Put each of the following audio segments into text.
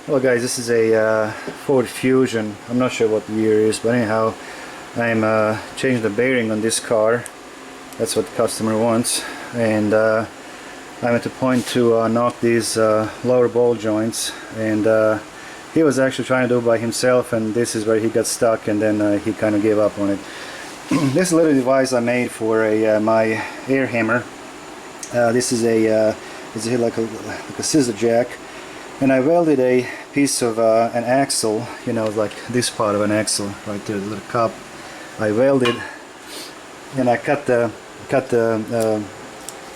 Well guys, this is a Ford Fusion. I'm not sure what the year is, but anyhow, I'm changing the bearing on this car. That's what the customer wants, and I'm at the point to knock these lower ball joints, and he was actually trying to do it by himself, and this is where he got stuck, and then he kind of gave up on it. This little device I made for my air hammer. This is like a scissor jack. And I welded a piece of an axle, like this part of an axle right there, the little cup. I welded, and I cut the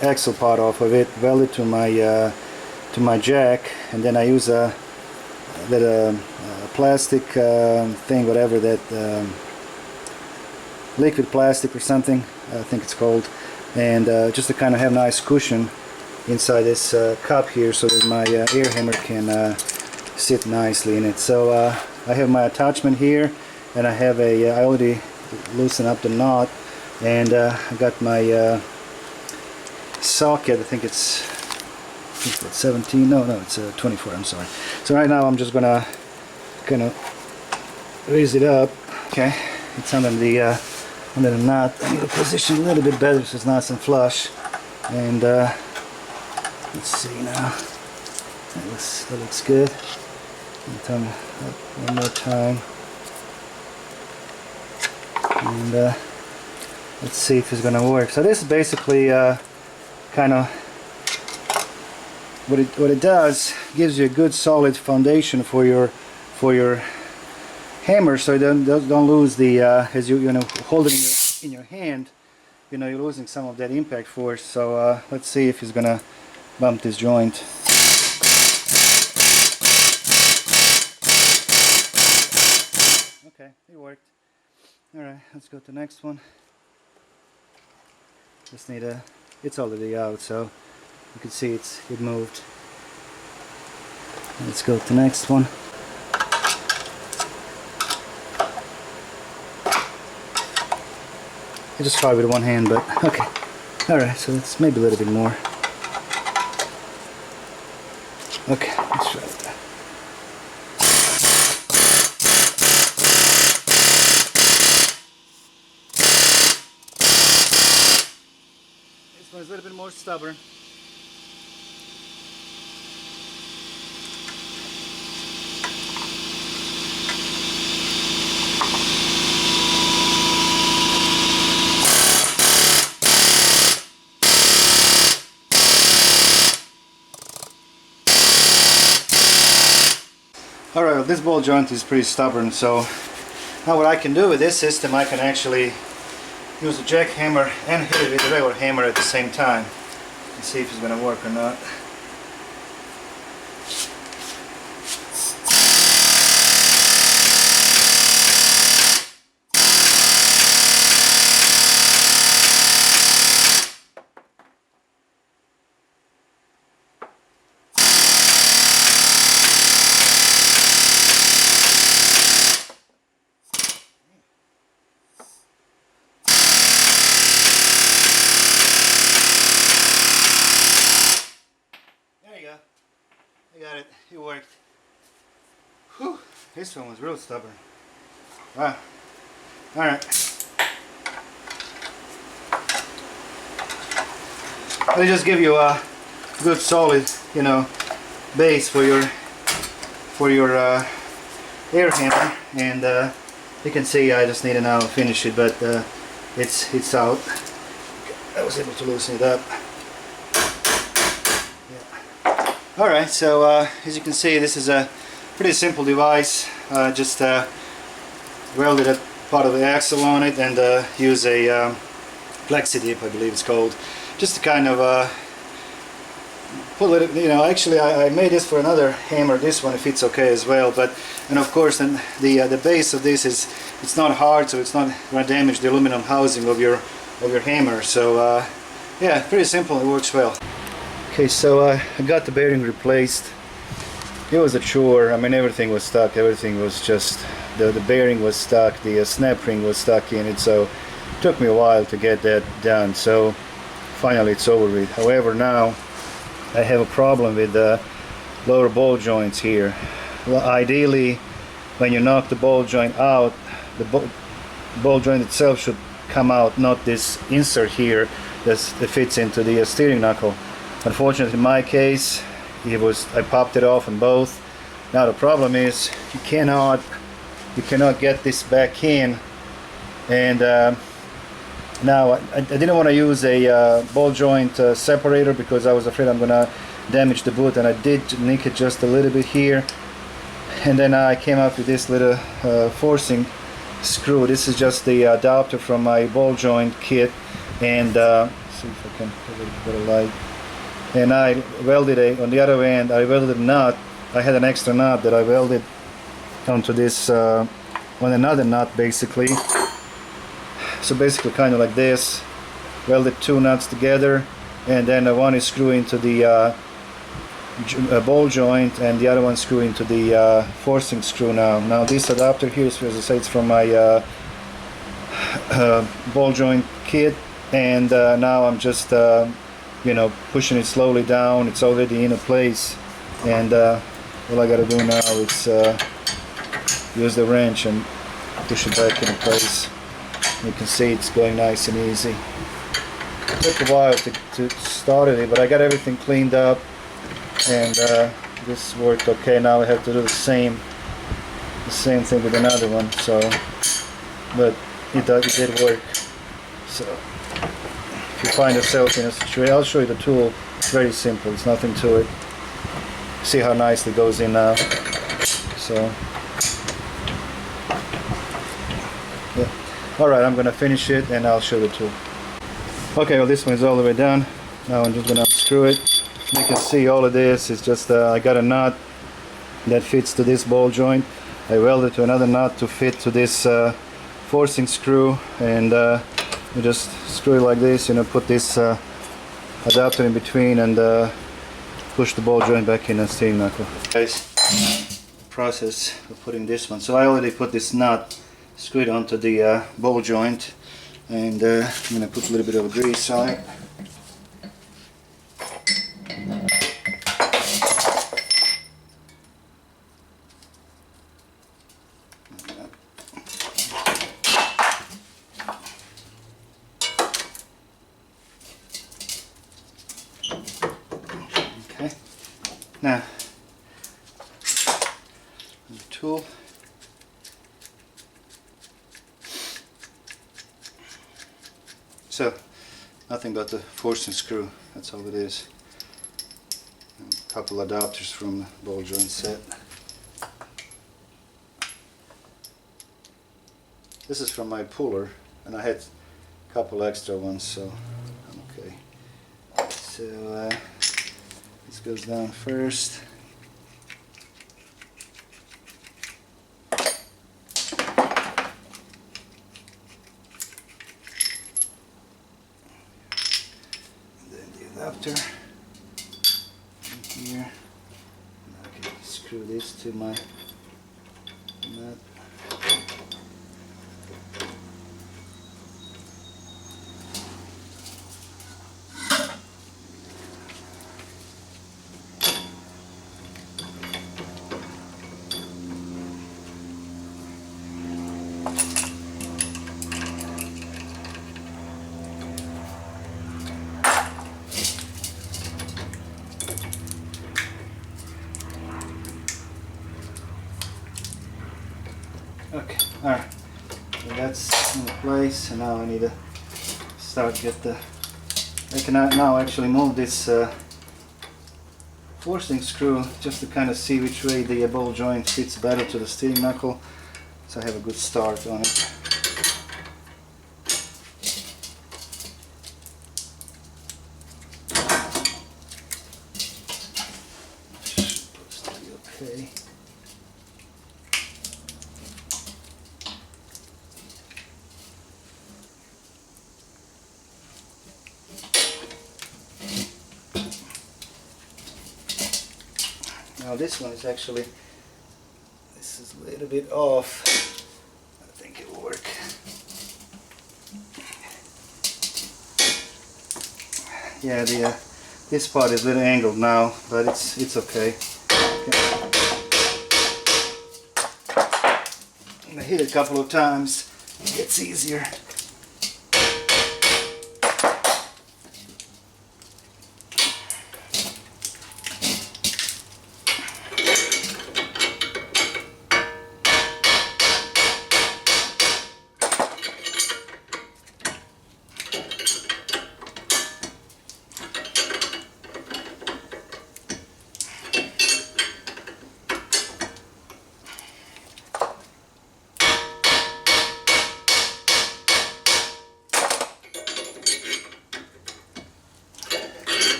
axle part off of it, welded to my jack, and then I use that plastic thing, whatever that liquid plastic or something, I think it's called, and just to kind of have a nice cushion inside this cup here, so that my air hammer can sit nicely in it. So I have my attachment here, and I have I already loosened up the knot, and I got my socket. I think it's 17. No, it's 24. I'm sorry. So right now I'm just gonna kind of raise it up. Okay, it's under the knot. I need to position a little bit better so it's nice and flush, and let's see now. That looks good. Turn it up one more time, and let's see if it's going to work. So this is basically kind of what it does. Gives you a good solid foundation for your hammer, so you don't lose the as you hold it in your hand. You're losing some of that impact force. So let's see if it's going to bump this joint. Okay, it worked. Alright, let's go to the next one. Just need it's already out, so you can see it moved. Let's go to the next one. I just tried with one hand, but okay. Alright, so that's maybe a little bit more. Okay, let's try it. This one's a little bit more stubborn. Alright, well, this ball joint is pretty stubborn, so now what I can do with this system, I can actually use the jackhammer and hit it with the regular hammer at the same time and see if it's going to work or not. I got it. It worked. Whew. This one was real stubborn. Wow. Alright. They just give you a good solid, base for your air hammer, and you can see I just need to now finish it, but it's out. I was able to loosen it up. Alright, so as you can see, this is a pretty simple device. Just welded a part of the axle on it, and use a flexi dip, I believe it's called, just to kind of pull it. Actually I made this for another hammer. This one fits okay as well, and of course then the base of this it's not hard, so it's not going to damage the aluminum housing of your hammer. So yeah, pretty simple. It works well. Okay, so I got the bearing replaced. It was a chore. I mean, everything was stuck. Everything was just, the bearing was stuck, the snap ring was stuck in it, so it took me a while to get that done. So finally it's over with. However, now I have a problem with the lower ball joints here. Well, ideally, when you knock the ball joint out, the ball joint itself should come out, not this insert here that fits into the steering knuckle. Unfortunately, in my case, I popped it off on both. Now the problem is you cannot get this back in, and now I didn't want to use a ball joint separator because I was afraid I'm gonna damage the boot, and I did nick it just a little bit here. And then I came up with this little forcing screw. This is just the adapter from my ball joint kit, and see if I can put a better light. And I welded on the other end. I welded a nut. I had an extra nut that I welded onto this on another nut, basically. So basically, kind of like this. Welded two nuts together, and then one is screwed into the ball joint, and the other one screw into the forcing screw. Now this adapter here is, as I say, it's from my ball joint kit, and now I'm just you know, pushing it slowly down. It's already in a place, and all I gotta do now is use the wrench and push it back in place. You can see it's going nice and easy. It took a while to start it, but I got everything cleaned up, and this worked okay. Now I have to do the same thing with another one. So, but it did work. So if you find yourself in a situation, I'll show you the tool. It's very simple. It's nothing to it. See how nicely it goes in now. So yeah. All right, I'm gonna finish it and I'll show the tool. Okay, well, this one is all the way done. Now I'm just gonna unscrew it. You can see all of this is just I got a nut that fits to this ball joint. I welded to another nut to fit to this forcing screw, and you just screw it like this, you know, put this adapter in between, and push the ball joint back in the steering knuckle. Guys, process of putting this one. So I already put this nut screwed onto the ball joint, and I'm going to put a little bit of grease on it. Okay, now the tool. So nothing but the forcing screw, that's all it is. And a couple adapters from the ball joint set. This is from my puller, and I had a couple extra ones, so I'm okay. So this goes down first. Adapter in here. I can screw this to my nut. Okay, alright, so that's in place, and now I need to start I can now actually move this forcing screw just to kind of see which way the ball joint fits better to the steering knuckle, so I have a good start on it. Supposed to be okay. Now this one is actually, this is a little bit off. I think it will work. Yeah, this part is a little angled now, but it's okay. Okay. I'm gonna hit it a couple of times. It gets easier.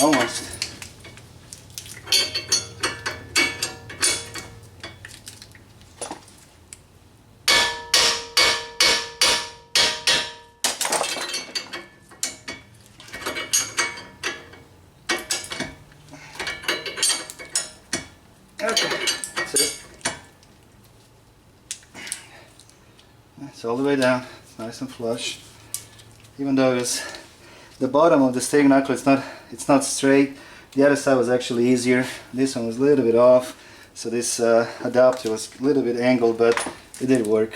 Almost. Okay, that's it. It's all the way down, nice and flush. Even though it's the bottom of the steak knuckle, it's not straight. The other side was actually easier. This one was a little bit off, so this adapter was a little bit angled, but it did work.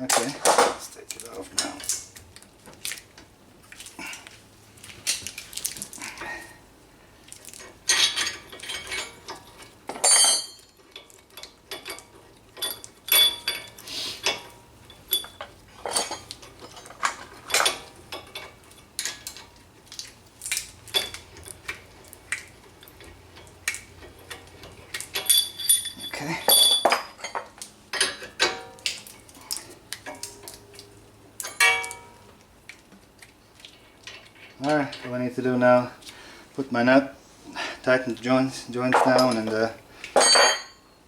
Okay, let's take it off now. Okay. Alright, what I need to do now, put my nut, tighten the joints down, and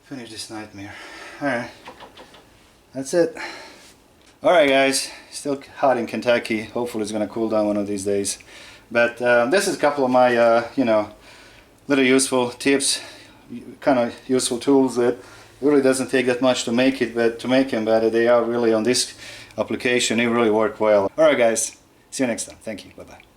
finish this nightmare. Alright, that's it. Alright guys, still hot in Kentucky. Hopefully it's gonna cool down one of these days. But this is a couple of my, you know, little useful tips, kind of useful tools that really doesn't take that much to make it, but they are really on this application, they really work well. Alright guys, see you next time. Thank you. Bye bye.